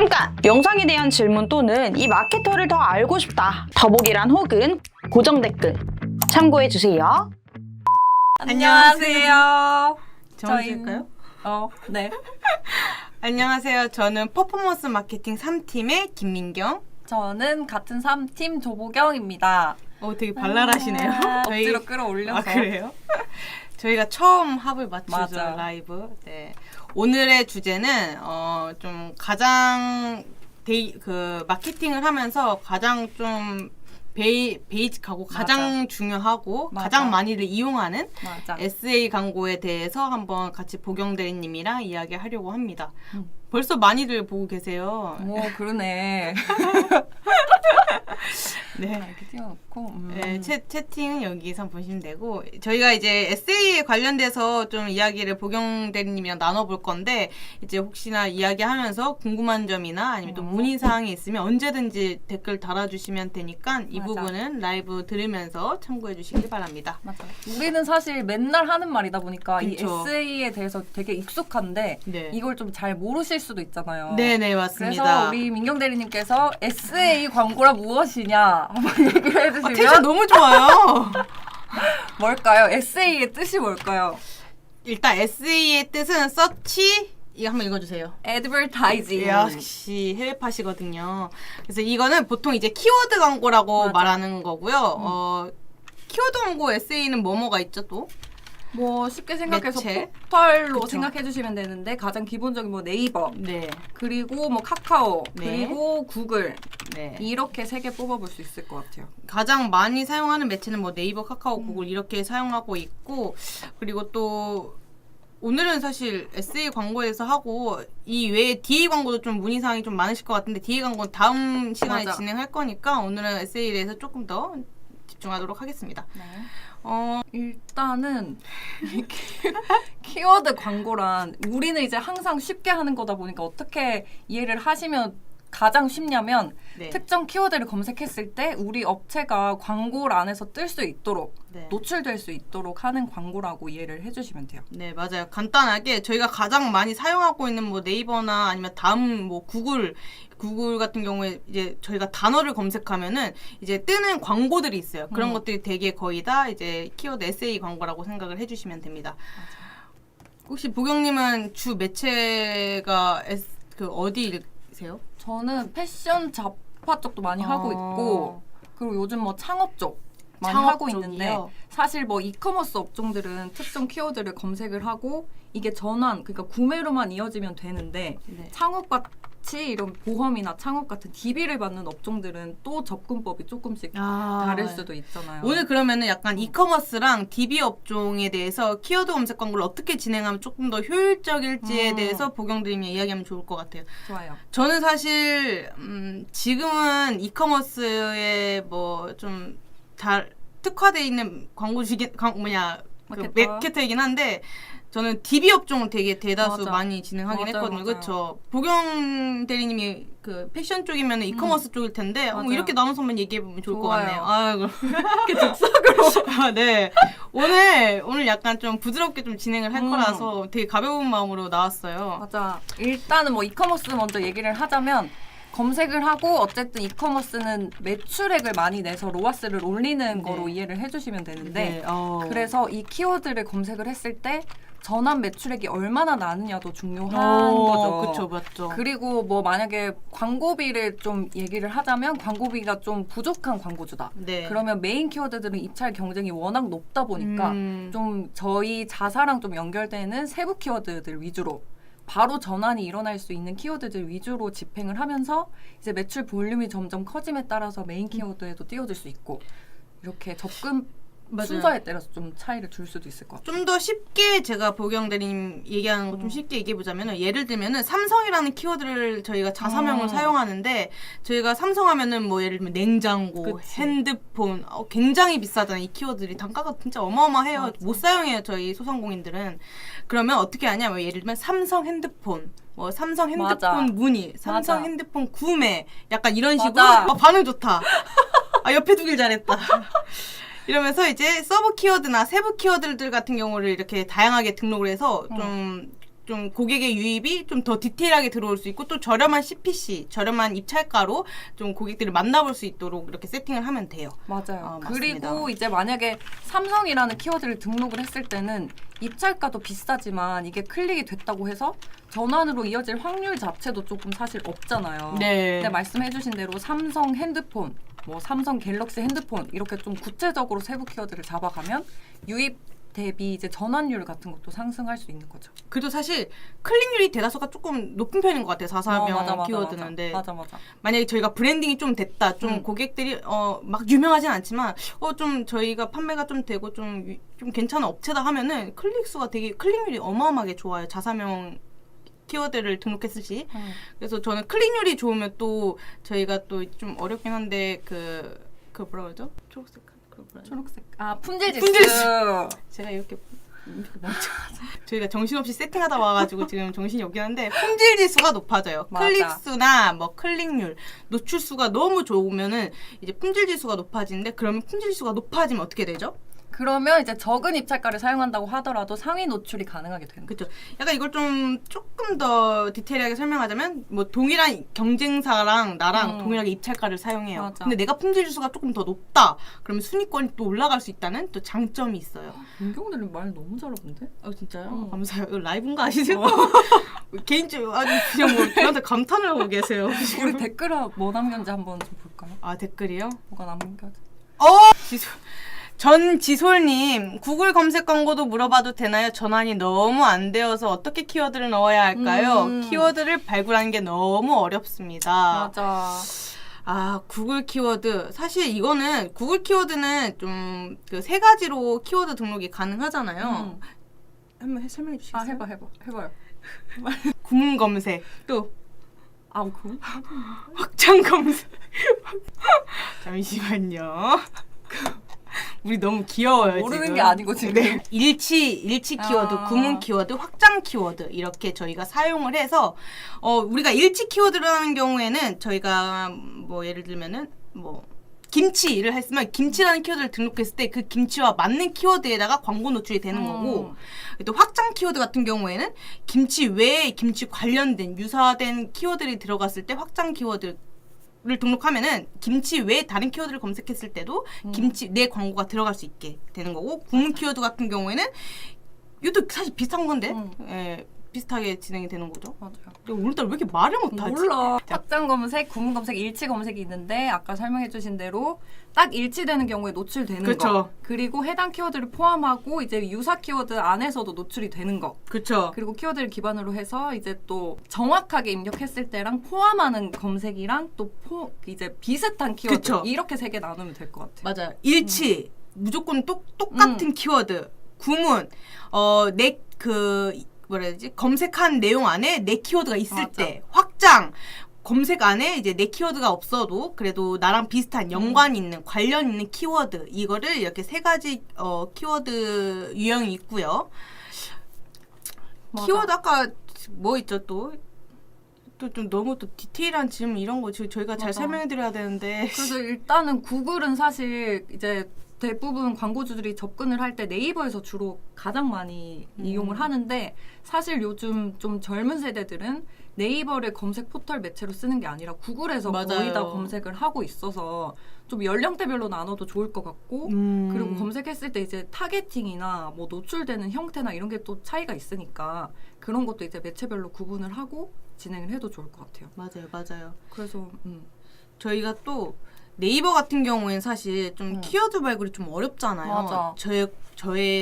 잠깐! 영상에 대한 질문 또는 이 마케터를 더 알고 싶다. 더보기란 혹은 고정 댓글 참고해주세요. 안녕하세요. 정하실까요? 네. 안녕하세요. 저는 퍼포먼스 마케팅 3팀의 김민경. 저는 같은 3팀 조보경입니다. 되게 발랄하시네요. 억지로 끌어올려서. 그래요? 저희가 처음 합을 맞추죠, 맞아. 라이브. 네. 오늘의 주제는 좀 가장 마케팅을 하면서 가장 좀 베이직하고 가장 중요하고 맞아. 가장 많이들 이용하는 맞아. SA 광고에 대해서 한번 같이 보경 대리님이랑 이야기하려고 합니다. 벌써 많이들 보고 계세요. 오, 그러네. 네. 이렇게 띄워놓고. 네, 채팅은 여기서 보시면 되고, 저희가 이제 SA에 관련돼서 좀 이야기를 보경 대리님이랑 나눠볼 건데, 이제 혹시나 이야기하면서 궁금한 점이나 아니면 또 문의사항이 있으면 언제든지 댓글 달아주시면 되니까 이 맞아. 부분은 라이브 들으면서 참고해 주시기 바랍니다. 맞아. 우리는 사실 맨날 하는 말이다 보니까 이 그쵸. SA에 대해서 되게 익숙한데 네. 이걸 좀 잘 모르실 수도 있잖아요. 네네, 맞습니다. 그래서 우리 민경 대리님께서 SA 광고란 무엇이냐 한번 얘기를 해주시면 텐션 너무 좋아요. 뭘까요? SA의 뜻이 뭘까요? 일단 SA의 뜻은 서치, 이거 한번 읽어주세요. Advertising. 역시 해외파시거든요. 그래서 이거는 보통 이제 키워드 광고라고 맞아. 말하는 거고요. 키워드 광고 SA는 뭐가 있죠 또? 뭐 쉽게 생각해서 매체? 포털로 그쵸. 생각해 주시면 되는데 가장 기본적인 뭐 네이버 네. 그리고 뭐 카카오 네. 그리고 구글 네. 이렇게 세 개 뽑아볼 수 있을 것 같아요. 가장 많이 사용하는 매체는 뭐 네이버, 카카오, 구글 이렇게 사용하고 있고, 그리고 또 오늘은 사실 SA 광고에서 하고 이 외에 DA 광고도 좀 문의사항이 좀 많으실 것 같은데 DA 광고는 다음 시간에 맞아. 진행할 거니까 오늘은 SA에 대해서 조금 더 집중하도록 하겠습니다. 네. 일단은 이 키워드 광고란 우리는 이제 항상 쉽게 하는 거다 보니까 어떻게 이해를 하시면 가장 쉽냐면 네. 특정 키워드를 검색했을 때 우리 업체가 광고를 안에서 뜰 수 있도록 네. 노출될 수 있도록 하는 광고라고 이해를 해주시면 돼요. 네, 맞아요. 간단하게 저희가 가장 많이 사용하고 있는 뭐 네이버나 아니면 다음 뭐 구글 같은 경우에 이제 저희가 단어를 검색하면은 이제 뜨는 광고들이 있어요. 그런 것들이 되게 거의 다 이제 키워드 SA 광고라고 생각을 해주시면 됩니다. 혹시 보경님은 주 매체가 어디세요? 저는 패션 잡화 쪽도 많이 하고 있고 그리고 요즘 뭐 창업 쪽 많이 창업 하고 쪽이요? 있는데 사실 뭐 이커머스 업종들은 특정 키워드를 검색을 하고 이게 전환 그러니까 구매로만 이어지면 되는데 네. 창업 같이 이런 보험이나 창업 같은 DB를 받는 업종들은 또 접근법이 조금씩 다를 수도 있잖아요. 오늘 그러면은 약간 이커머스랑 DB 업종에 대해서 키워드 검색 광고를 어떻게 진행하면 조금 더 효율적일지에 대해서 보경드림이 이야기하면 좋을 것 같아요. 좋아요. 저는 사실 지금은 이커머스에 뭐 좀 특화되어 있는 마케터이긴 한데 저는 DB 업종을 되게 대다수 맞아. 많이 진행하긴 맞아요, 했거든요. 맞아요. 그렇죠. 보경 대리님이 그 패션 쪽이면 이커머스 쪽일 텐데 맞아요. 이렇게 나눠서 한번 얘기해 보면 좋을 것 좋아요. 같네요. 아이고. 이렇게 즉석으로. 네. 오늘 약간 좀 부드럽게 좀 진행을 할 거라서 되게 가벼운 마음으로 나왔어요. 맞아. 일단은 뭐 이커머스 먼저 얘기를 하자면 검색을 하고 어쨌든 이커머스는 매출액을 많이 내서 로아스를 올리는 거로 이해를 해주시면 되는데 그래서 이 키워드를 검색을 했을 때 전환 매출액이 얼마나 나느냐도 중요한 거죠. 그렇죠, 맞죠. 그리고 뭐 만약에 광고비를 좀 얘기를 하자면 광고비가 좀 부족한 광고주다. 네. 그러면 메인 키워드들은 입찰 경쟁이 워낙 높다 보니까 좀 저희 자사랑 좀 연결되는 세부 키워드들 위주로 바로 전환이 일어날 수 있는 키워드들 위주로 집행을 하면서 이제 매출 볼륨이 점점 커짐에 따라서 메인 키워드에도 띄워질 수 있고 이렇게 접근 맞아요. 순서에 따라서 좀 차이를 줄 수도 있을 것 같아요. 좀 더 쉽게 제가 보경 대리님 얘기하는 거 좀 쉽게 얘기해 보자면은 예를 들면은 삼성이라는 키워드를 저희가 자사명을 사용하는데 저희가 삼성하면은 뭐 예를 들면 냉장고, 그치. 핸드폰 굉장히 비싸잖아요. 이 키워드들이 단가가 진짜 어마어마해요. 맞아. 못 사용해요. 저희 소상공인들은. 그러면 어떻게 하냐? 뭐 예를 들면 삼성 핸드폰 뭐 삼성 핸드폰 맞아. 문의, 삼성 맞아. 핸드폰 구매 약간 이런 식으로 맞아. 반응 좋다. 옆에 두길 잘했다. 이러면서 이제 서브 키워드나 세부 키워드들 같은 경우를 이렇게 다양하게 등록을 해서 좀 좀 고객의 유입이 좀 더 디테일하게 들어올 수 있고 또 저렴한 CPC, 저렴한 입찰가로 좀 고객들을 만나볼 수 있도록 이렇게 세팅을 하면 돼요. 맞아요. 맞습니다. 그리고 이제 만약에 삼성이라는 키워드를 등록을 했을 때는 입찰가도 비싸지만 이게 클릭이 됐다고 해서 전환으로 이어질 확률 자체도 조금 사실 없잖아요. 네. 근데 말씀해주신 대로 삼성 핸드폰, 뭐 삼성 갤럭시 핸드폰 이렇게 좀 구체적으로 세부 키워드를 잡아가면 유입 대비 이제 전환율 같은 것도 상승할 수 있는 거죠. 그래도 사실 클릭률이 대다수가 조금 높은 편인 것 같아요. 4사명 키워드는. 근데 맞아. 만약에 저희가 브랜딩이 좀 됐다, 좀 고객들이 막 유명하진 않지만 좀 저희가 판매가 좀 되고 좀 괜찮은 업체다 하면은 클릭률이 어마어마하게 좋아요. 4사명 키워드를 등록했을 시. 그래서 저는 클릭률이 좋으면 또 저희가 또 좀 어렵긴 한데 그 뭐라 그러죠? 초록색. 초록색. 품질 지수. 제가 이렇게 저희가 정신없이 세팅하다 와가지고 지금 정신이 없긴 한데 품질 지수가 높아져요. 맞아. 클릭 수나 뭐 클릭률, 노출 수가 너무 좋으면은 이제 품질 지수가 높아지는데 그러면 품질 지수가 높아지면 어떻게 되죠? 그러면 이제 적은 입찰가를 사용한다고 하더라도 상위 노출이 가능하게 되는 거죠. 그렇죠. 약간 이걸 좀 조금 더 디테일하게 설명하자면 뭐 동일한 경쟁사랑 나랑 동일하게 입찰가를 사용해요. 맞아. 근데 내가 품질 지수가 조금 더 높다. 그러면 순위권이 또 올라갈 수 있다는 또 장점이 있어요. 민경들은 말 너무 잘하던데? 진짜요? 감사해요. 이거 라이브인 거 아시죠? 개인적으로 아주 그냥 뭐 저한테 감탄을 하고 계세요. 우리 댓글에 뭐 남겼는지 한번 좀 볼까요? 댓글이요? 뭐가 남겨져? 전지솔님, 구글 검색 광고도 물어봐도 되나요? 전환이 너무 안 되어서 어떻게 키워드를 넣어야 할까요? 키워드를 발굴하는 게 너무 어렵습니다. 맞아. 구글 키워드. 사실 이거는, 구글 키워드는 좀 그 세 가지로 키워드 등록이 가능하잖아요. 한번 설명해 주시겠어요? 해봐요. 구문 검색. 또, 그거? 확장 검색. 잠시만요. 우리 너무 귀여워요. 모르는 지금. 게 아니고 지금. 네. 일치 키워드, 구문 키워드, 확장 키워드 이렇게 저희가 사용을 해서 우리가 일치 키워드를 하는 경우에는 저희가 뭐 예를 들면은 뭐 김치를 했으면 김치라는 키워드를 등록했을 때 그 김치와 맞는 키워드에다가 광고 노출이 되는 거고 또 확장 키워드 같은 경우에는 김치 외에 김치 관련된 유사된 키워드들이 들어갔을 때 확장 키워드 를 등록하면은 김치 외에 다른 키워드를 검색했을 때도 김치 내 광고가 들어갈 수 있게 되는 거고 구문 키워드 같은 경우에는 이것도 사실 비슷한 건데 비슷하게 진행이 되는 거죠. 맞아요. 오늘따라 왜 이렇게 말을 못하지? 몰라. 확장 검색, 구문 검색, 일치 검색이 있는데 아까 설명해주신 대로 딱 일치되는 경우에 노출되는 그쵸. 거. 그리고 해당 키워드를 포함하고 이제 유사 키워드 안에서도 노출이 되는 거. 그렇죠. 그리고 키워드를 기반으로 해서 이제 또 정확하게 입력했을 때랑 포함하는 검색이랑 또 이제 비슷한 키워드 그쵸. 이렇게 세 개 나누면 될 것 같아요. 맞아요. 일치 무조건 똑같은 키워드. 구문 내 뭐라 해야 되지? 검색한 내용 안에 내 키워드가 있을 맞아. 때. 확장 검색 안에 이제 내 키워드가 없어도 그래도 나랑 비슷한 연관 있는 관련 있는 키워드 이거를 이렇게 세 가지 키워드 유형이 있고요. 맞아. 키워드 아까 뭐 있죠 또 좀 너무 또 디테일한 질문 이런 거 지금 저희가 잘 맞아. 설명해 드려야 되는데 그래서 일단은 구글은 사실 이제 대부분 광고주들이 접근을 할 때 네이버에서 주로 가장 많이 이용을 하는데 사실 요즘 좀 젊은 세대들은 네이버를 검색 포털 매체로 쓰는 게 아니라 구글에서 맞아요. 거의 다 검색을 하고 있어서 좀 연령대별로 나눠도 좋을 것 같고 그리고 검색했을 때 이제 타겟팅이나 뭐 노출되는 형태나 이런 게 또 차이가 있으니까 그런 것도 이제 매체별로 구분을 하고 진행을 해도 좋을 것 같아요. 맞아요. 그래서 저희가 또 네이버 같은 경우엔 사실 좀 키워드 발굴이 좀 어렵잖아요. 맞아.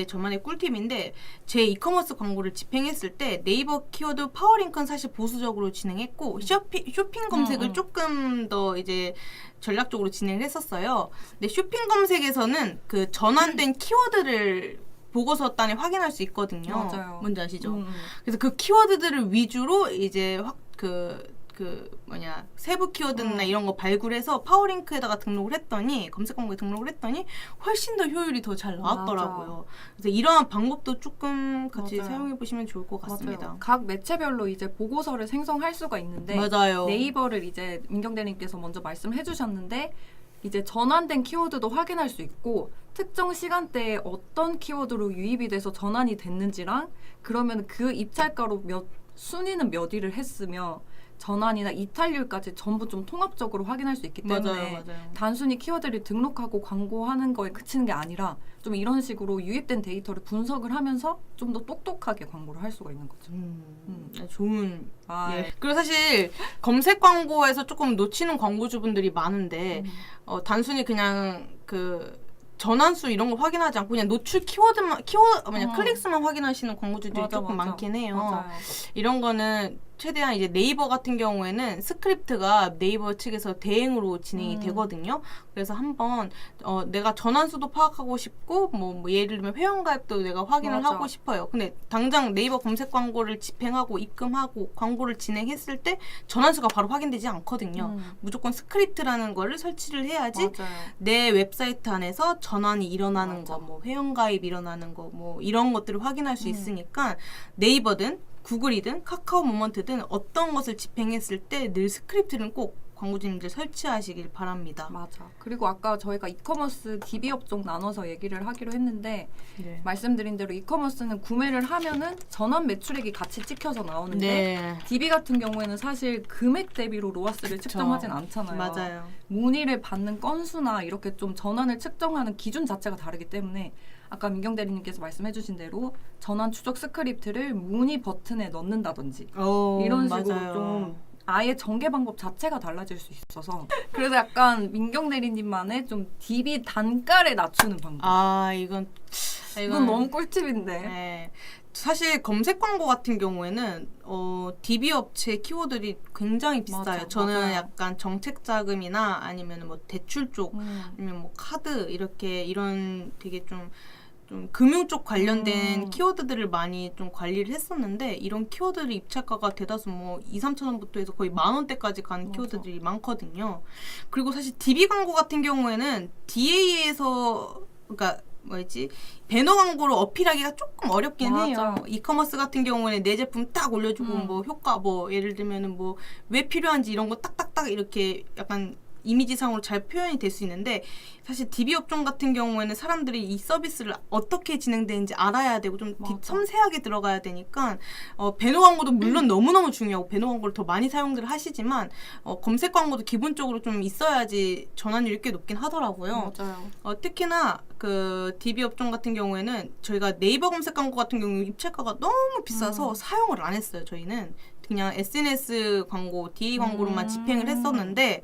저만의 꿀팁인데 제 이커머스 광고를 집행했을 때 네이버 키워드 파워링크는 사실 보수적으로 진행했고 쇼핑 검색을 조금 더 이제 전략적으로 진행을 했었어요. 근데 쇼핑 검색에서는 그 전환된 키워드를 보고서단에 확인할 수 있거든요. 맞아요. 뭔지 아시죠? 그래서 그 키워드들을 위주로 이제 세부 키워드나 이런 거 발굴해서 파워링크에다가 등록을 했더니 검색 광고에 등록을 했더니 훨씬 더 효율이 더 잘 나왔더라고요. 그래서 이러한 방법도 조금 같이 맞아요. 사용해 보시면 좋을 것 같습니다. 맞아요. 각 매체별로 이제 보고서를 생성할 수가 있는데 맞아요. 네이버를 이제 민경대님께서 먼저 말씀해 주셨는데 이제 전환된 키워드도 확인할 수 있고 특정 시간대에 어떤 키워드로 유입이 돼서 전환이 됐는지랑 그러면 그 입찰가로 순위는 몇 위를 했으며 전환이나 이탈률까지 전부 좀 통합적으로 확인할 수 있기 때문에 맞아요. 단순히 키워드를 등록하고 광고하는 거에 그치는 게 아니라 좀 이런 식으로 유입된 데이터를 분석을 하면서 좀 더 똑똑하게 광고를 할 수가 있는 거죠. 좋은. 아, 예. 그리고 사실 검색 광고에서 조금 놓치는 광고주분들이 많은데 단순히 그냥 그 전환수 이런 거 확인하지 않고 그냥 노출 키워드만 클릭수만 확인하시는 광고주들이 조금 많긴 해요. 맞아요. 이런 거는 최대한 이제 네이버 같은 경우에는 스크립트가 네이버 측에서 대행으로 진행이 되거든요. 그래서 한번 내가 전환수도 파악하고 싶고 뭐 예를 들면 회원가입도 내가 확인을 맞아. 하고 싶어요. 근데 당장 네이버 검색 광고를 집행하고 입금하고 광고를 진행했을 때 전환수가 바로 확인되지 않거든요. 무조건 스크립트라는 거를 설치를 해야지 맞아요. 내 웹사이트 안에서 전환이 일어나는 맞아. 거, 뭐 회원가입 일어나는 거, 뭐 이런 것들을 확인할 수 있으니까 네이버든 구글이든 카카오 모먼트든 어떤 것을 집행했을 때 늘 스크립트는 꼭 광고주님들 설치하시길 바랍니다. 맞아. 그리고 아까 저희가 이커머스 DB 업종 나눠서 얘기를 하기로 했는데 네. 말씀드린 대로 이커머스는 구매를 하면은 전환 매출액이 같이 찍혀서 나오는데 네. DB 같은 경우에는 사실 금액 대비로 로아스를 그쵸. 측정하진 않잖아요. 맞아요. 문의를 받는 건수나 이렇게 좀 전환을 측정하는 기준 자체가 다르기 때문에 아까 민경 대리님께서 말씀해주신 대로 전환 추적 스크립트를 문의 버튼에 넣는다든지 이런 식으로 맞아요. 좀 아예 전개 방법 자체가 달라질 수 있어서 그래서 약간 민경 대리님만의 좀 DB 단가를 낮추는 방법. 이건 너무 꿀팁인데. 네. 사실 검색 광고 같은 경우에는 DB 업체 키워드들이 굉장히 비싸요. 맞아, 저는 맞아요. 약간 정책 자금이나 아니면 뭐 대출 쪽 아니면 뭐 카드 이렇게 이런 되게 좀 금융 쪽 관련된 키워드들을 많이 좀 관리를 했었는데 이런 키워드들 입찰가가 대다수 뭐 2-3천 원부터 해서 거의 10,000원대까지 가는 맞아. 키워드들이 많거든요. 그리고 사실 DB 광고 같은 경우에는 DA에서 그러니까 뭐였지? 배너 광고로 어필하기가 조금 어렵긴 맞아. 해요. 이커머스 같은 경우에는 내 제품 딱 올려주고 뭐 효과 뭐 예를 들면은 뭐 왜 필요한지 이런 거 딱딱딱 이렇게 약간 이미지상으로 잘 표현이 될 수 있는데 사실 DB 업종 같은 경우에는 사람들이 이 서비스를 어떻게 진행되는지 알아야 되고 좀 섬세하게 들어가야 되니까 배너 광고도 물론 너무너무 중요하고 배너 광고를 더 많이 사용들 하시지만 검색 광고도 기본적으로 좀 있어야지 전환율이 꽤 높긴 하더라고요. 맞아요. 특히나 그 DB 업종 같은 경우에는 저희가 네이버 검색 광고 같은 경우 입찰가가 너무 비싸서 사용을 안 했어요. 저희는 그냥 SNS 광고, DA 광고로만 집행을 했었는데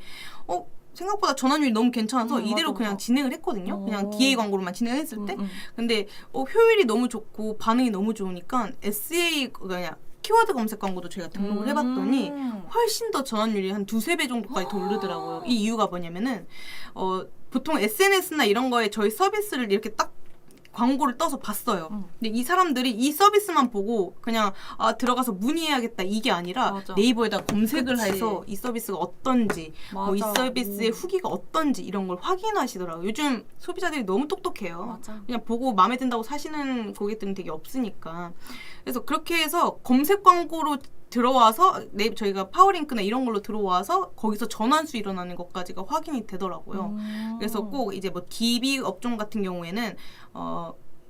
생각보다 전환율이 너무 괜찮아서 이대로 맞아, 그냥 맞아. 진행을 했거든요. 그냥 DA 광고로만 진행했을 때. 음. 근데 효율이 너무 좋고 반응이 너무 좋으니까 SA 그냥 키워드 검색 광고도 저희가 등록을 해봤더니 훨씬 더 전환율이 한 2-3배 정도까지 더 오르더라고요. 이 이유가 뭐냐면은 보통 SNS나 이런 거에 저희 서비스를 이렇게 딱 광고를 떠서 봤어요. 근데 이 사람들이 이 서비스만 보고 그냥 들어가서 문의해야겠다 이게 아니라 맞아. 네이버에다 검색을 그치. 해서 이 서비스가 어떤지 뭐 이 맞아. 서비스의 후기가 어떤지 이런 걸 확인하시더라고요. 요즘 소비자들이 너무 똑똑해요. 맞아. 그냥 보고 마음에 든다고 사시는 고객들은 되게 없으니까. 그래서 그렇게 해서 검색 광고로 들어와서 저희가 파워링크나 이런 걸로 들어와서 거기서 전환수 일어나는 것까지가 확인이 되더라고요. 그래서 꼭 이제 뭐 DB 업종 같은 경우에는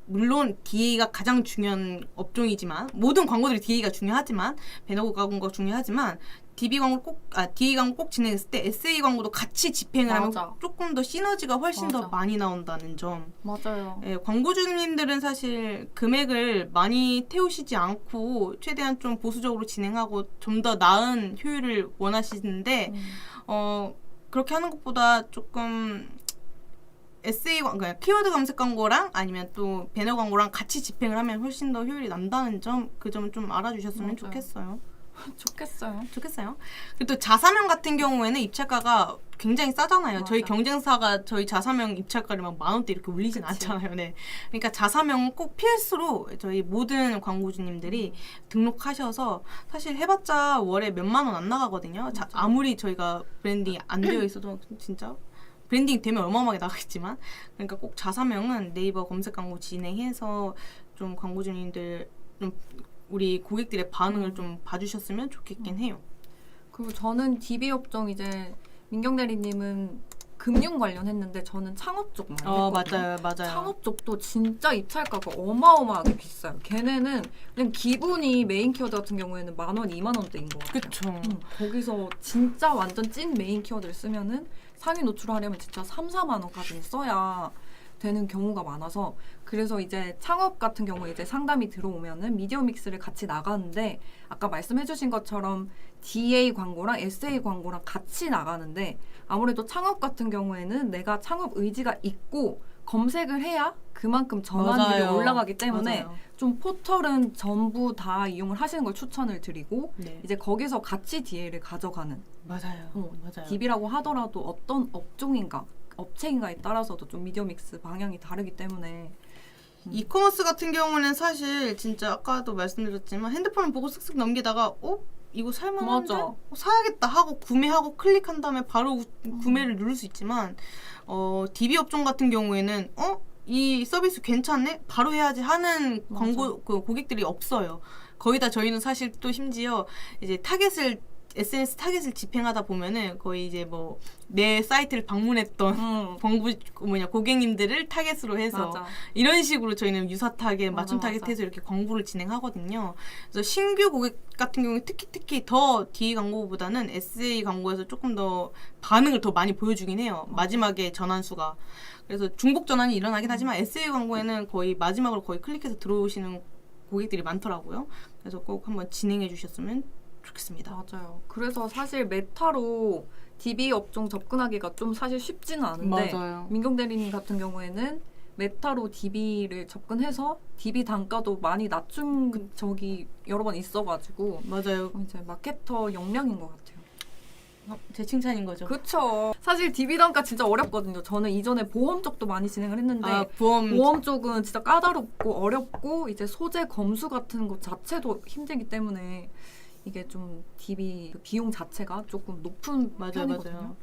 물론 DA가 가장 중요한 업종이지만 모든 광고들이 DA가 중요하지만 배너 광고가 중요하지만 DA 광고 꼭 진행했을 때 SA 광고도 같이 집행을 하면 맞아. 조금 더 시너지가 훨씬 맞아. 더 많이 나온다는 점. 맞아요. 예, 광고주님들은 사실 금액을 많이 태우시지 않고 최대한 좀 보수적으로 진행하고 좀 더 나은 효율을 원하시는데 그렇게 하는 것보다 조금 그러니까 키워드 검색 광고랑 아니면 또 배너 광고랑 같이 집행을 하면 훨씬 더 효율이 난다는 점, 그 점을 좀 알아주셨으면 맞아요. 좋겠어요. 좋겠어요. 그리고 또 자사명 같은 경우에는 입찰가가 굉장히 싸잖아요. 맞아. 저희 경쟁사가 저희 자사명 입찰가를 막 10,000원대 이렇게 올리진 않잖아요. 네. 그러니까 자사명은 꼭 필수로 저희 모든 광고주님들이 등록하셔서 사실 해봤자 월에 몇만 원 안 나가거든요. 아무리 저희가 브랜딩이 안 되어 있어도 진짜 브랜딩 되면 어마어마하게 나가겠지만 그러니까 꼭 자사명은 네이버 검색 광고 진행해서 좀 광고주님들 좀 우리 고객들의 반응을 좀 봐주셨으면 좋겠긴 해요. 그리고 저는 DB 업종 이제 민경 대리님은 금융 관련했는데 저는 창업 쪽 많이 했거든요. 맞아요. 창업 쪽도 진짜 입찰가가 어마어마하게 비싸요. 걔네는 그냥 기본이 메인 키워드 같은 경우에는 10,000원, 20,000원대인 것 같아요. 그쵸. 거기서 진짜 완전 찐 메인 키워드를 쓰면은 상위 노출하려면 진짜 3-4만 원까지 써야 되는 경우가 많아서 그래서 이제 창업 같은 경우에 이제 상담이 들어오면은 미디어 믹스를 같이 나가는데 아까 말씀해주신 것처럼 DA 광고랑 SA 광고랑 같이 나가는데 아무래도 창업 같은 경우에는 내가 창업 의지가 있고 검색을 해야 그만큼 전환율이 맞아요. 올라가기 때문에 맞아요. 좀 포털은 전부 다 이용을 하시는 걸 추천을 드리고 네. 이제 거기서 같이 DA를 가져가는 맞아요. 맞아요. DB라고 하더라도 어떤 업종인가 업체인가에 따라서도 좀 미디어 믹스 방향이 다르기 때문에 이커머스 같은 경우는 사실 진짜 아까도 말씀드렸지만 핸드폰을 보고 쓱쓱 넘기다가 이거 살만한데? 맞아. 사야겠다 하고 구매하고 클릭한 다음에 바로 구매를 누를 수 있지만 DB 업종 같은 경우에는 이 서비스 괜찮네? 바로 해야지 하는 광고 고객들이 없어요. 거기다 저희는 사실 또 심지어 이제 SNS 타겟을 집행하다 보면은 거의 이제 뭐 내 사이트를 방문했던 고객님들을 타겟으로 해서 맞아. 이런 식으로 저희는 유사 타겟, 맞춤 맞아. 타겟해서 이렇게 광고를 진행하거든요. 그래서 신규 고객 같은 경우에 특히 더 D 광고보다는 SA 광고에서 조금 더 반응을 더 많이 보여주긴 해요. 마지막에 전환수가. 그래서 중복 전환이 일어나긴 하지만 SA 광고에는 거의 마지막으로 거의 클릭해서 들어오시는 고객들이 많더라고요. 그래서 꼭 한번 진행해 주셨으면 좋겠습니다. 맞아요. 그래서 사실 메타로 DB 업종 접근하기가 좀 사실 쉽지는 않은데 맞아요. 민경 대리님 같은 경우에는 메타로 DB를 접근해서 DB 단가도 많이 낮춘 적이 여러 번 있어가지고 맞아요. 이제 마케터 역량인 것 같아요. 제 칭찬인 거죠. 그쵸. 사실 DB 단가 진짜 어렵거든요. 저는 이전에 보험 쪽도 많이 진행을 했는데 보험 쪽은 진짜 까다롭고 어렵고 이제 소재 검수 같은 것 자체도 힘들기 때문에 이게 좀 DB 비용 자체가 조금 높은 편이거든요. 맞아요.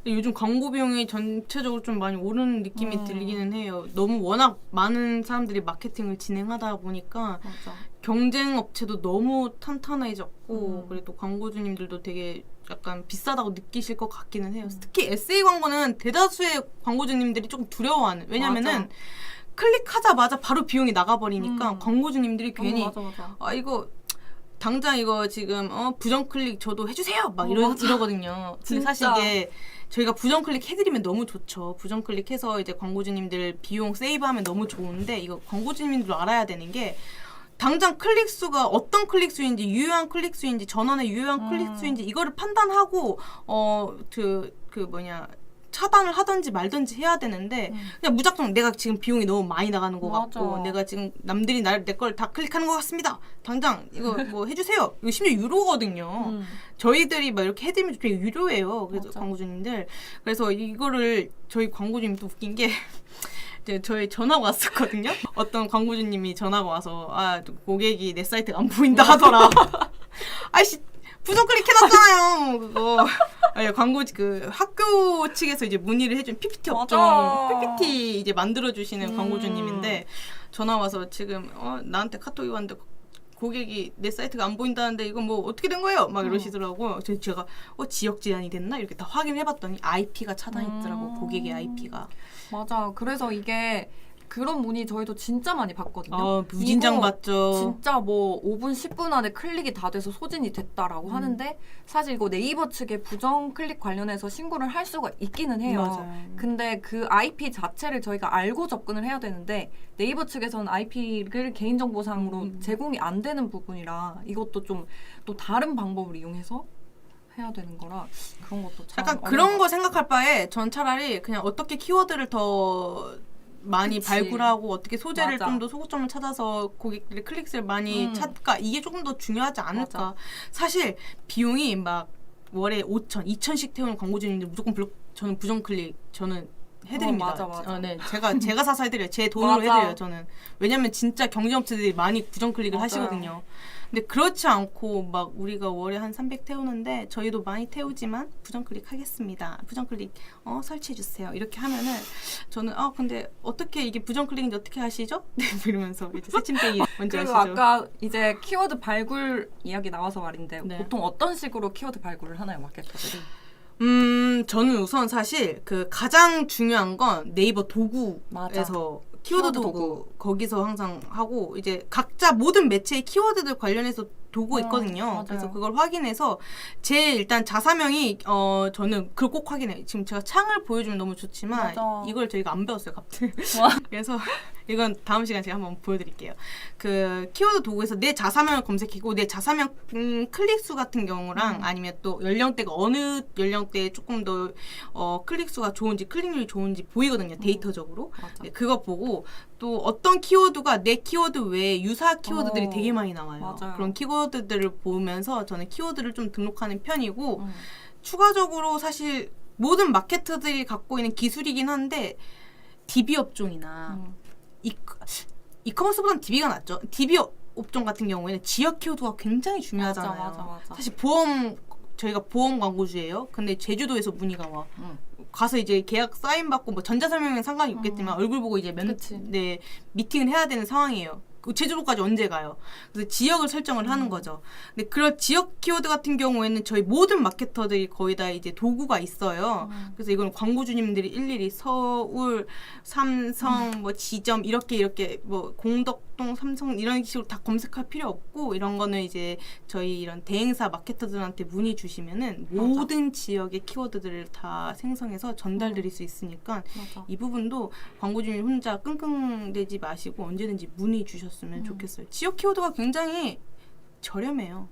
요즘 광고 비용이 전체적으로 좀 많이 오르는 느낌이 들기는 해요. 너무 워낙 많은 사람들이 마케팅을 진행하다 보니까 맞아. 경쟁 업체도 너무 탄탄해졌고 그리고 광고주님들도 되게 약간 비싸다고 느끼실 것 같기는 해요. 특히 SA 광고는 대다수의 광고주님들이 조금 두려워하는. 왜냐면은 맞아. 클릭하자마자 바로 비용이 나가버리니까 광고주님들이 괜히 맞아. 이거 당장 이거 지금 부정 클릭 저도 해주세요 막 이러거든요. 근데 사실 이게 저희가 부정 클릭 해드리면 너무 좋죠. 부정 클릭해서 이제 광고주님들 비용 세이브하면 너무 좋은데 이거 광고주님들도 알아야 되는 게 당장 클릭 수가 어떤 클릭 수인지 유효한 클릭 수인지 전원의 유효한 클릭 수인지 이거를 판단하고 차단을 하든지 말든지 해야 되는데 그냥 무작정 내가 지금 비용이 너무 많이 나가는 것 같고 내가 지금 남들이 내 걸 다 클릭하는 것 같습니다. 당장 이거 뭐 해주세요. 이거 심지어 유료거든요. 저희들이 막 이렇게 해드리면 되게 유료예요. 그래서 광고주님들. 그래서 이거를 저희 광고주님 또 웃긴 게 이제 저희 전화가 왔었거든요. 어떤 광고주님이 전화가 와서 고객이 내 사이트가 안 보인다 하더라. 아이씨 부정 클릭해놨잖아요. 그거. 광고 학교 측에서 이제 문의를 해준 PPT 업종 PPT 이제 만들어주시는 광고주님인데 전화 와서 지금 나한테 카톡이 왔는데 고객이 내 사이트가 안 보인다는데 이거 뭐 어떻게 된 거예요? 막 이러시더라고요. 제가 지역 제한이 됐나 이렇게 다 확인해봤더니 IP가 차단했더라고. 고객의 IP가. 맞아. 그래서 이게 그런 문의 저희도 진짜 많이 받거든요. 무진장 받죠. 진짜 뭐 5분, 10분 안에 클릭이 다 돼서 소진이 됐다라고 하는데 사실 이거 네이버 측에 부정 클릭 관련해서 신고를 할 수가 있기는 해요. 맞아요. 근데 그 IP 자체를 저희가 알고 접근을 해야 되는데 네이버 측에서는 IP를 개인정보상으로 제공이 안 되는 부분이라 이것도 좀 또 다른 방법을 이용해서 해야 되는 거라 그런 것도 참 약간 그런 거 생각할 바에 전 차라리 그냥 어떻게 키워드를 더 많이 발굴하고 어떻게 소재를 좀 더 소구점을 찾아서 고객들이 클릭을 많이 찾을까 이게 조금 더 중요하지 않을까. 맞아. 사실 비용이 막 월에 5천, 2천씩 태우는 광고주님들 무조건 저는 부정 클릭 저는 해드립니다. 맞아. 네, 제가 사서 해드려요. 제 돈으로 해드려요. 저는 왜냐면 진짜 경쟁업체들이 많이 부정 클릭을 하시거든요. 근데 그렇지 않고 막 우리가 월에 한 300 태우는데 저희도 많이 태우지만 부정 클릭 하겠습니다. 부정 클릭 설치해 주세요. 이렇게 하면은 저는 근데 어떻게 이게 부정 클릭인지 어떻게 하시죠? 이러면서 이제 새침대기 뭔지 그리고 아시죠? 아까 이제 키워드 발굴 이야기 나와서 말인데 네. 보통 어떤 식으로 키워드 발굴을 하나요, 마케터들이? 저는 우선 사실 그 가장 중요한 건 네이버 도구에서 맞아. 키워드 키워드 도구 거기서 항상 하고 이제 각자 모든 매체의 키워드들 관련해서 도구 있거든요. 맞아요. 그래서 그걸 확인해서 제 일단 자사명이 저는 그걸 꼭 확인해요. 지금 제가 창을 보여주면 너무 좋지만 맞아. 이걸 저희가 안 배웠어요, 갑자기. 와. 그래서 이건 다음 시간에 제가 한번 보여드릴게요. 그 키워드 도구에서 내 자사명을 검색하고 내 자사명 클릭수 같은 경우랑 아니면 또 연령대가 어느 연령대에 조금 더 클릭수가 좋은지 클릭률이 좋은지 보이거든요, 데이터적으로. 맞아. 네, 그거 보고 또 어떤 키워드가 내 키워드 외에 유사 키워드들이 되게 많이 나와요. 맞아요. 그런 키워드들을 보면서 저는 키워드를 좀 등록하는 편이고 추가적으로 사실 모든 마케터들이 갖고 있는 기술이긴 한데 DB 업종이나 이커머스보다는 DB가 낫죠. DB 업종 같은 경우에는 지역 키워드가 굉장히 중요하잖아요. 맞아. 사실 저희가 보험 광고주예요. 근데 제주도에서 문의가 와. 응. 가서 이제 계약 사인 받고 뭐 전자설명은 상관이 없겠지만 얼굴 보고 이제 그치. 미팅을 해야 되는 상황이에요. 그 제주도까지 언제 가요? 그래서 지역을 설정을 하는 거죠. 근데 그런 지역 키워드 같은 경우에는 저희 모든 마케터들이 거의 다 이제 도구가 있어요. 그래서 이건 광고주님들이 일일이 서울, 삼성, 뭐 지점 이렇게 뭐 공덕동, 삼성 이런 식으로 다 검색할 필요 없고 이런 거는 이제 저희 이런 대행사 마케터들한테 문의 주시면은 모든 지역의 키워드들을 다 생성해서 전달드릴 수 있으니까 맞아. 이 부분도 광고주님 혼자 끙끙대지 마시고 언제든지 문의 주셨으면 좋겠어요. 지역 키워드가 굉장히 저렴해요.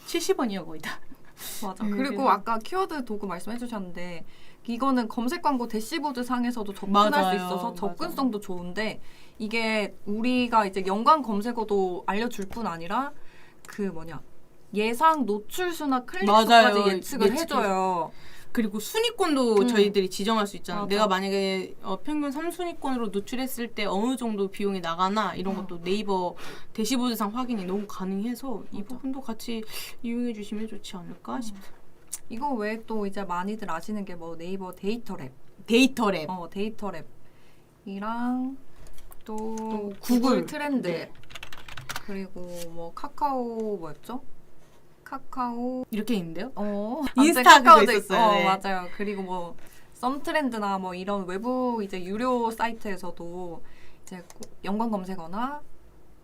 70원이요 거의 다. 맞아. 네, 그리고 그래서- 아까 키워드 도구 말씀해주셨는데 이거는 검색 광고 대시보드 상에서도 접근할 맞아요. 수 있어서 접근성도 좋은데 이게 우리가 이제 연관 검색어도 알려줄 뿐 아니라 그 예상 노출 수나 클릭수까지 맞아요. 예측을 해줘요. 그리고 순위권도 저희들이 지정할 수 있잖아요. 맞아. 내가 만약에 평균 3순위권으로 노출했을 때 어느 정도 비용이 나가나 이런 것도 네이버 대시보드상 확인이 너무 가능해서 이 부분도 같이 이용해 주시면 좋지 않을까 싶어요. 이거 외에 또 이제 많이들 아시는 게 뭐 네이버 데이터랩, 데이터랩. 데이터랩이랑 또 구글. 구글 트렌드 네. 그리고 뭐 카카오 뭐였죠? 카카오 이렇게 있는데요? 인스타 인스타 그거 있었어요. 네. 맞아요. 그리고 뭐 썸트렌드나 뭐 이런 외부 이제 유료 사이트에서도 이제 연관 검색어나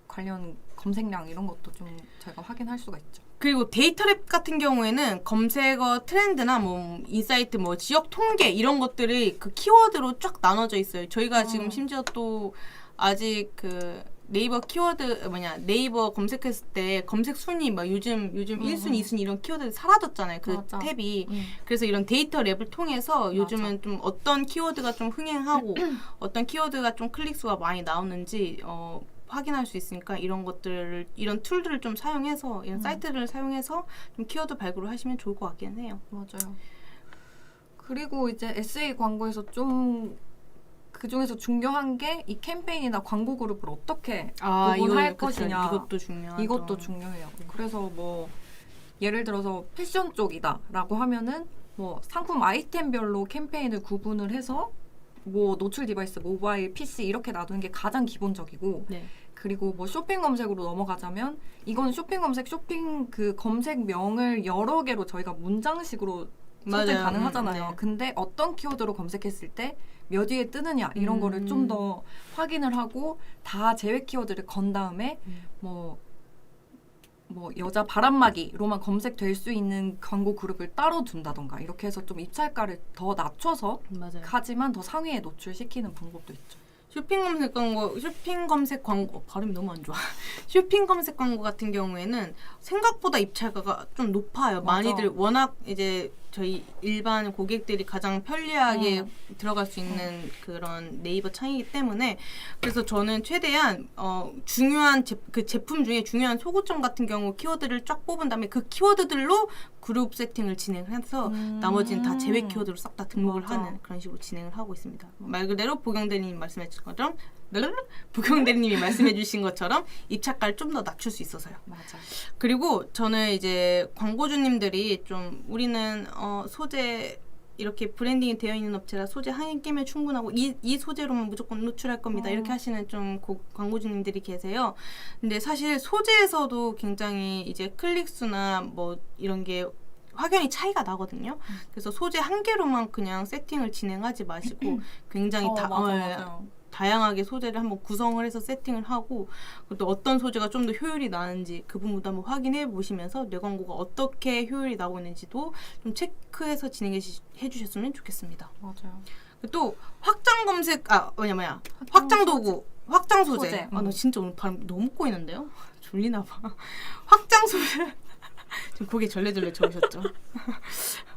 관련 검색량 이런 것도 좀 저희가 확인할 수가 있죠. 그리고 데이터랩 같은 경우에는 검색어 트렌드나 뭐 인사이트 뭐 지역 통계 이런 것들이 그 키워드로 쫙 나눠져 있어요. 저희가 지금 심지어 또 아직 그 네이버 키워드 네이버 검색했을 때 검색 순위 막 요즘 1순위, 2순위 이런 키워드 사라졌잖아요. 그 맞아. 탭이. 그래서 이런 데이터 랩을 통해서 요즘은 좀 어떤 키워드가 좀 흥행하고 어떤 키워드가 좀 클릭수가 많이 나오는지 확인할 수 있으니까 이런 툴들을 좀 사용해서 이런 사이트를 사용해서 좀 키워드 발굴을 하시면 좋을 것 같긴 해요. 맞아요. 그리고 이제 SA 광고에서 좀 그중에서 중요한 게 이 캠페인이나 광고 그룹을 어떻게 구분할 것이냐. 이것도 중요하죠. 이것도 중요해요. 그래서 뭐 예를 들어서 패션 쪽이다라고 하면은 뭐 상품 아이템별로 캠페인을 구분을 해서 뭐 노출 디바이스, 모바일, PC 이렇게 놔두는 게 가장 기본적이고 네. 그리고 뭐 쇼핑 검색으로 넘어가자면 이건 쇼핑 검색, 쇼핑 그 검색명을 여러 개로 저희가 문장식으로 설정 맞아요. 가능하잖아요. 네. 근데 어떤 키워드로 검색했을 때 몇 위에 뜨느냐 이런 거를 좀 더 확인을 하고 다 제외 키워드를 건 다음에 뭐 여자 바람막이로만 검색될 수 있는 광고 그룹을 따로 둔다던가 이렇게 해서 좀 입찰가를 더 낮춰서 맞아요. 하지만 더 상위에 노출시키는 방법도 있죠. 쇼핑 검색 광고 발음이 너무 안 좋아. 쇼핑 검색 광고 같은 경우에는 생각보다 입찰가가 좀 높아요. 맞아. 많이들 워낙 이제 저희 일반 고객들이 가장 편리하게 들어갈 수 있는 그런 네이버 창이기 때문에 그래서 저는 최대한 중요한 그 제품 중에 중요한 소구점 같은 경우 키워드를 쫙 뽑은 다음에 그 키워드들로 그룹 세팅을 진행해서 나머지는 다 제외 키워드로 싹 다 등록을 맞아. 하는 그런 식으로 진행을 하고 있습니다. 말 그대로 보경대리님 말씀해 주신 것처럼 보경대리님이 말씀해 주신 것처럼 입찰가를 좀 더 낮출 수 있어서요. 맞아. 그리고 저는 이제 광고주님들이 좀 우리는 소재 이렇게 브랜딩이 되어 있는 업체라 소재 한 개면 충분하고 이 소재로만 무조건 노출할 겁니다. 이렇게 하시는 좀 광고주님들이 계세요. 근데 사실 소재에서도 굉장히 이제 클릭수나 뭐 이런 게 확연히 차이가 나거든요. 그래서 소재 한 개로만 그냥 세팅을 진행하지 마시고 굉장히 맞아요. 다양하게 소재를 한번 구성을 해서 세팅을 하고 또 어떤 소재가 좀 더 효율이 나는지 그 부분도 한번 확인해 보시면서 내 광고가 어떻게 효율이 나고 있는지도 좀 체크해서 진행해 주셨으면 좋겠습니다. 맞아요. 또 확장 검색 확장 도구 확장 소재. 나 진짜 오늘 발음 너무 꼬이는데요? 졸리나 봐. 확장 소재. 지금 고개 절레절레 저으셨죠?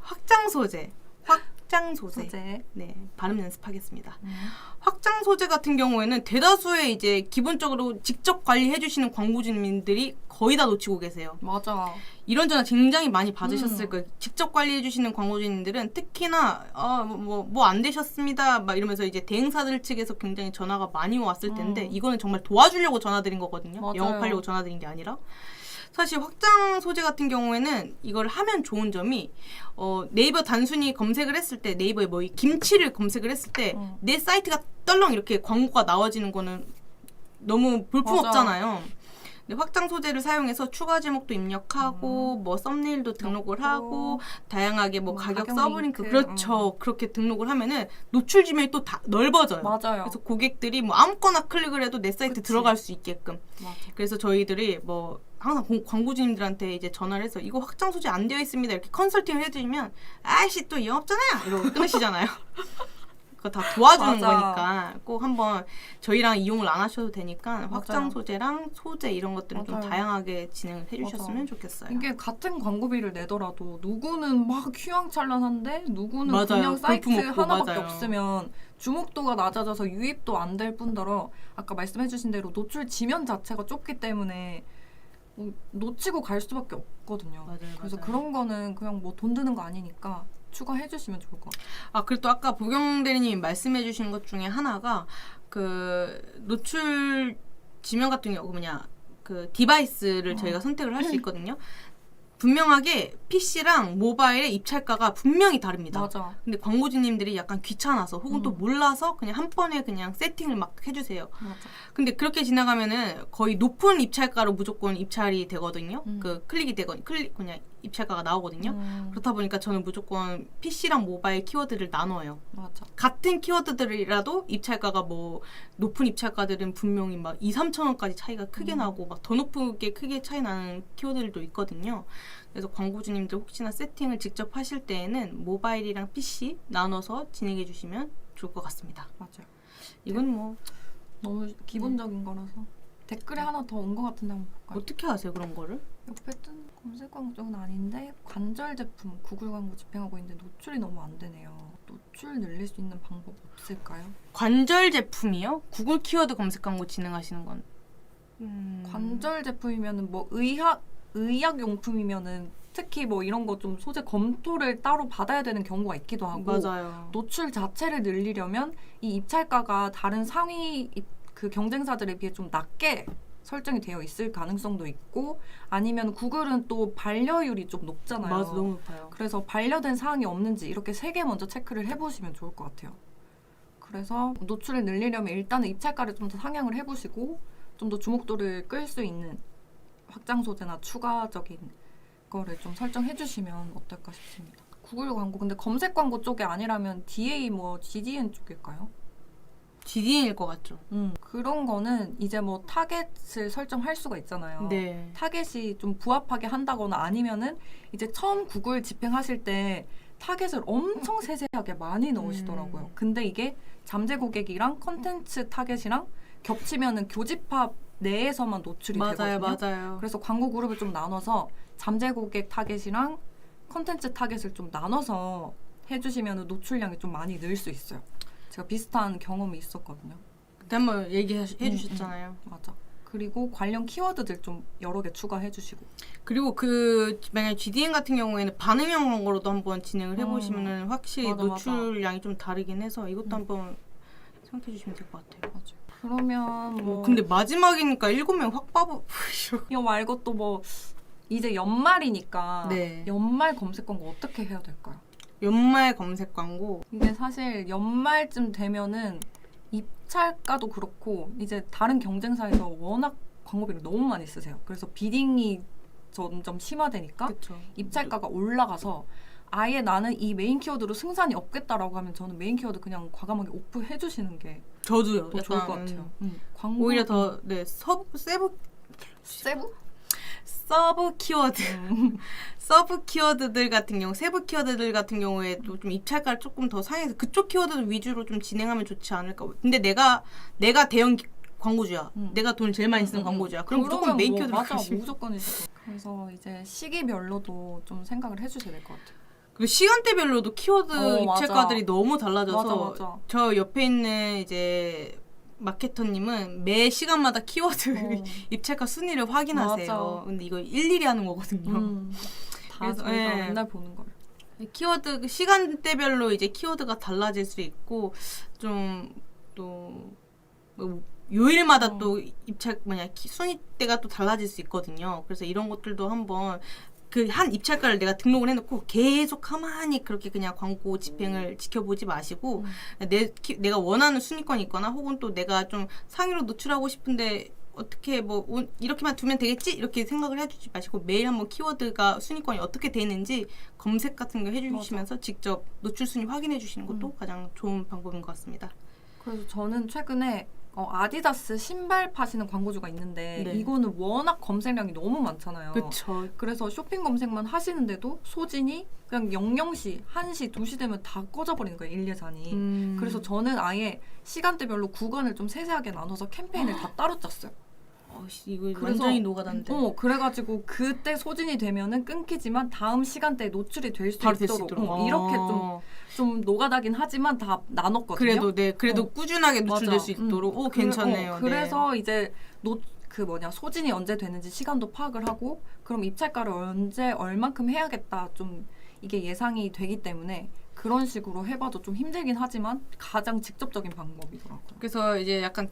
확장 소재. 네, 발음 연습하겠습니다. 확장 소재 같은 경우에는 대다수의 이제 기본적으로 직접 관리해 주시는 광고주님들이 거의 다 놓치고 계세요. 맞아. 이런 전화 굉장히 많이 받으셨을 거예요. 직접 관리해 주시는 광고주님들은 특히나 뭐 안 되셨습니다 막 이러면서 이제 대행사들 측에서 굉장히 전화가 많이 왔을 텐데 이거는 정말 도와주려고 전화드린 거거든요. 맞아요. 영업하려고 전화드린 게 아니라. 사실 확장 소재 같은 경우에는 이걸 하면 좋은 점이 네이버 단순히 검색을 했을 때 네이버에 뭐 이 김치를 검색을 했을 때 내 사이트가 떨렁 이렇게 광고가 나와지는 거는 너무 볼품없잖아요. 근데 확장 소재를 사용해서 추가 제목도 입력하고 뭐 썸네일도 등록을 하고 다양하게 뭐 가격 서브링크 그렇죠. 그렇게 등록을 하면은 노출 지면이 또 다 넓어져요. 맞아요. 그래서 고객들이 뭐 아무거나 클릭을 해도 내 사이트 들어갈 수 있게끔. 맞아. 그래서 저희들이 뭐 항상 광고주님들한테 이제 전화를 해서 이거 확장 소재 안 되어 있습니다 이렇게 컨설팅을 해드리면 아이씨 또 영업잖아요 이러고 끊으시잖아요. 그거 다 도와주는 맞아. 거니까 꼭 한번 저희랑 이용을 안 하셔도 되니까 맞아요. 확장 소재랑 소재 이런 것들은 좀 맞아요. 다양하게 진행을 해주셨으면 맞아. 좋겠어요. 이게 같은 광고비를 내더라도 누구는 막 휘황찬란한데 누구는 맞아요. 그냥 사이트 볼품 없고, 하나밖에 맞아요. 없으면 주목도가 낮아져서 유입도 안 될 뿐더러 아까 말씀해주신 대로 노출 지면 자체가 좁기 때문에 놓치고 갈 수밖에 없거든요. 맞아요, 그래서 맞아요. 그런 거는 그냥 뭐 돈 드는 거 아니니까 추가해주시면 좋을 것 같아요. 그리고 또 아까 보경 대리님이 말씀해주신 것 중에 하나가 그 노출 지면 같은 경우 그 디바이스를 저희가 선택을 할 수 있거든요. 분명하게 PC랑 모바일의 입찰가가 분명히 다릅니다. 맞아. 근데 광고주님들이 약간 귀찮아서 혹은 또 몰라서 그냥 한 번에 그냥 세팅을 막 해주세요. 맞아. 근데 그렇게 지나가면은 거의 높은 입찰가로 무조건 입찰이 되거든요. 그 클릭이 그냥 입찰가가 나오거든요. 그렇다 보니까 저는 무조건 PC랑 모바일 키워드를 나눠요. 맞아. 같은 키워드들이라도 입찰가가 뭐 높은 입찰가들은 분명히 막 2, 3천 원까지 차이가 크게 나고 막 더 높게 크게 차이 나는 키워드들도 있거든요. 그래서 광고주님들 혹시나 세팅을 직접 하실 때에는 모바일이랑 PC 나눠서 진행해 주시면 좋을 것 같습니다. 맞아요. 이건 뭐 너무 기본적인 거라서 댓글에 하나 더 온 것 같은데 한번 볼까요? 어떻게 하세요 그런 거를? 옆에 뜬 검색 광고 쪽은 아닌데 관절 제품 구글 광고 집행하고 있는데 노출이 너무 안 되네요. 노출 늘릴 수 있는 방법 없을까요? 관절 제품이요? 구글 키워드 검색 광고 진행하시는 건? 관절 제품이면은 뭐 의학 용품이면은 특히 뭐 이런 거 좀 소재 검토를 따로 받아야 되는 경우가 있기도 하고 맞아요. 노출 자체를 늘리려면 이 입찰가가 다른 상위 그 경쟁사들에 비해 좀 낮게 설정이 되어 있을 가능성도 있고 아니면 구글은 또 반려율이 좀 높잖아요. 맞아, 너무 높아요. 그래서 반려된 사항이 없는지 이렇게 3개 먼저 체크를 해보시면 좋을 것 같아요. 그래서 노출을 늘리려면 일단은 입찰가를 좀 더 상향을 해보시고 좀 더 주목도를 끌 수 있는 확장 소재나 추가적인 거를 좀 설정해 주시면 어떨까 싶습니다. 구글 광고 근데 검색 광고 쪽이 아니라면 DA 뭐 GDN 쪽일까요? GDN일 것 같죠. 그런 거는 이제 뭐 타겟을 설정할 수가 있잖아요. 네. 타겟이 좀 부합하게 한다거나 아니면은 이제 처음 구글 집행하실 때 타겟을 엄청 세세하게 많이 넣으시더라고요. 근데 이게 잠재 고객이랑 컨텐츠 타겟이랑 겹치면은 교집합 내에서만 노출이 되거든요. 맞아요. 그래서 광고 그룹을 좀 나눠서 잠재 고객 타겟이랑 컨텐츠 타겟을 좀 나눠서 해주시면 노출량이 좀 많이 늘 수 있어요. 제가 비슷한 경험이 있었거든요. 그때 한번 얘기해 주셨잖아요. 맞아. 그리고 관련 키워드들 좀 여러 개 추가해 주시고. 그리고 만약에 GDN 같은 경우에는 반응형 광고로도 한번 진행을 해보시면 확실히 맞아, 노출량이 좀 다르긴 해서 이것도 한번 생각해 주시면 될 것 같아요. 맞아. 그러면 뭐 근데 마지막이니까 7명 확 빠부. 이거 말고 또 뭐 이제 연말이니까 네. 연말 검색 광고 어떻게 해야 될까요? 연말 검색 광고. 이게 사실 연말쯤 되면은 입찰가도 그렇고 이제 다른 경쟁사에서 워낙 광고비를 너무 많이 쓰세요. 그래서 비딩이 점점 심화되니까 그쵸. 입찰가가 올라가서 아예 나는 이 메인 키워드로 승산이 없겠다라고 하면 저는 메인 키워드 그냥 과감하게 오프해 주시는 게 더 저도요. 좋을 것 같아요. 광고 오히려 더 서브 키워드 서브 키워드들 같은 경우 세부 키워드들 같은 경우에도 좀 입찰가를 조금 더 상해서 그쪽 키워드 위주로 좀 진행하면 좋지 않을까. 근데 내가 대형 광고주야. 내가 돈 제일 많이 쓰는 광고주야. 그럼 무조건 메인 키워드 맞아 무조건이죠. 그래서 이제 시기별로도 좀 생각을 해주셔야 될 것 같아요. 그리고 시간대별로도 키워드 맞아. 입찰가들이 너무 달라져서 맞아. 저 옆에 있는 이제 마케터님은 매 시간마다 키워드 입찰가 순위를 확인하세요. 맞아. 근데 이거 일일이 하는 거거든요. 다 그래서, 저희가 예. 맨날 보는 걸. 키워드 시간대별로 이제 키워드가 달라질 수 있고 좀 또 요일마다 또 입찰 순위대가 또 달라질 수 있거든요. 그래서 이런 것들도 한번 그 한 입찰가를 내가 등록을 해놓고 계속 가만히 그렇게 그냥 광고 집행을 지켜보지 마시고 내가 원하는 순위권이 있거나 혹은 또 내가 좀 상위로 노출하고 싶은데 어떻게 뭐 이렇게만 두면 되겠지? 이렇게 생각을 해주지 마시고 매일 한번 키워드가 순위권이 어떻게 되는지 검색 같은 거 해주시면서 직접 노출 순위 확인해 주시는 것도 가장 좋은 방법인 것 같습니다. 그래서 저는 최근에 아디다스 신발 파시는 광고주가 있는데 네. 이거는 워낙 검색량이 너무 많잖아요. 그렇죠. 그래서 쇼핑 검색만 하시는데도 소진이 그냥 00시, 1시, 2시 되면 다 꺼져버리는 거예요. 일예산이. 그래서 저는 아예 시간대별로 구간을 좀 세세하게 나눠서 캠페인을 다 따로 짰어요. 이거 그래서- 완전히 노가다인데. 그래가지고 그때 소진이 되면은 끊기지만 다음 시간대에 노출이 될 수 바로 될 수 있도록 있도록. 이렇게 좀 노가다긴 하지만 다 나눴거든요. 그래도 꾸준하게 노출될 맞아. 수 있도록 괜찮네요. 그래서 이제 소진이 언제 되는지 시간도 파악을 하고 그럼 입찰가를 언제 얼만큼 해야겠다 좀 이게 예상이 되기 때문에 그런 식으로 해봐도 좀 힘들긴 하지만 가장 직접적인 방법이더라고요. 그래서 이제 약간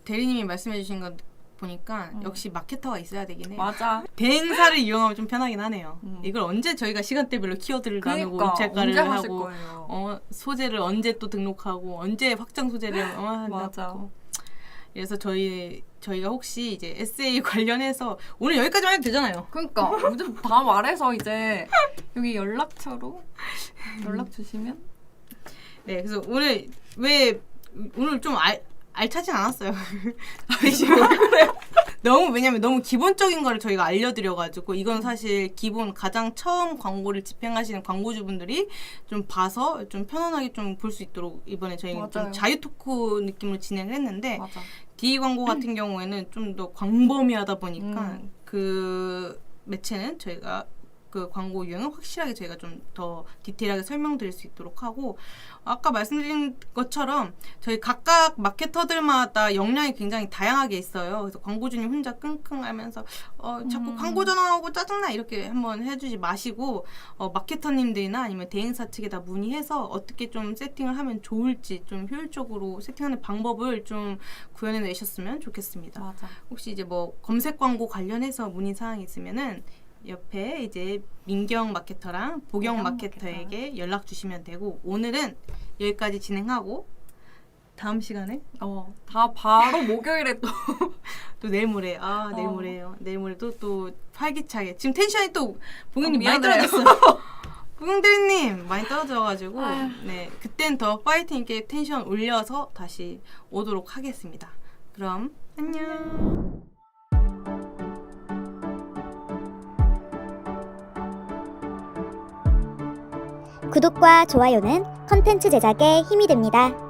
대리님이 말씀해주신 거 보니까 역시 마케터가 있어야 되긴 해요. 맞아. 대행사를 이용하면 좀 편하긴 하네요. 음. 이걸 언제 저희가 시간대별로 키워드를 나누고 그러니까 입찰가를 언제 하실 하고 거예요. 소재를 언제 또 등록하고 언제 확장 소재를 맞아. 한다고. 그래서 저희가 혹시 이제 SA 관련해서 오늘 여기까지만 해도 되잖아요. 그러니까 요즘 다 말해서 이제 여기 연락처로 연락 주시면 네, 그래서 오늘 좀 알차진 않았어요. 왜냐면 너무 기본적인 거를 저희가 알려드려가지고 이건 사실 가장 처음 광고를 집행하시는 광고주분들이 좀 봐서 좀 편안하게 좀 볼 수 있도록 이번에 저희가 좀 맞아요. 자유 토크 느낌으로 진행을 했는데 맞아. D 광고 같은 경우에는 좀 더 광범위하다 보니까 그 매체는 저희가 그 광고 유형은 확실하게 저희가 좀 더 디테일하게 설명드릴 수 있도록 하고 아까 말씀드린 것처럼 저희 각각 마케터들마다 역량이 굉장히 다양하게 있어요. 그래서 광고주님 혼자 끙끙하면서 자꾸 광고 전화하고 짜증나 이렇게 한번 해주지 마시고 마케터님들이나 아니면 대행사 측에다 문의해서 어떻게 좀 세팅을 하면 좋을지 좀 효율적으로 세팅하는 방법을 좀 구현해 내셨으면 좋겠습니다. 맞아. 혹시 이제 뭐 검색 광고 관련해서 문의 사항이 있으면은 옆에 이제 민경 마케터랑 보경 보경 마케터에게 연락 주시면 되고 오늘은 여기까지 진행하고 다음 시간에 다 바로 목요일에 또 내일 모레 내일 모레요. 내일 모레도 또 활기차게 지금 텐션이 또 보경님 많이 미안해요. 떨어졌어요. 보경대리님 많이 떨어져가지고 아휴. 네 그땐 더 파이팅 있게 텐션 올려서 다시 오도록 하겠습니다. 그럼 안녕. 구독과 좋아요는 컨텐츠 제작에 힘이 됩니다.